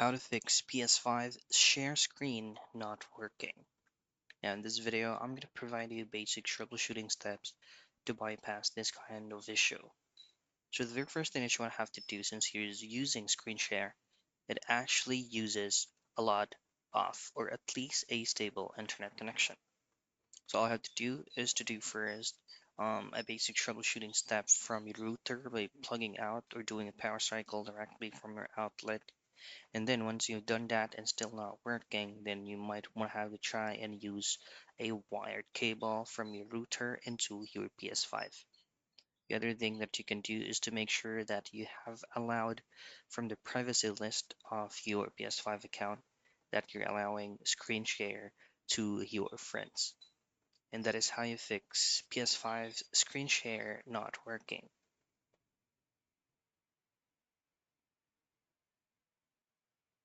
How to fix PS5 share screen not working. Now in this video, I'm going to provide you basic troubleshooting steps to bypass this kind of issue. So the very first thing that you want to have to do, since you're using screen share, it actually uses a lot of, or at least a stable internet connection. So all I have to do is to do first a basic troubleshooting step from your router by plugging out or doing a power cycle directly from your outlet. And then once you've done that and still not working, then you might want to have to try and use a wired cable from your router into your PS5. The other thing that you can do is to make sure that you have allowed from the privacy list of your PS5 account that you're allowing screen share to your friends. And that is how you fix PS5's screen share not working.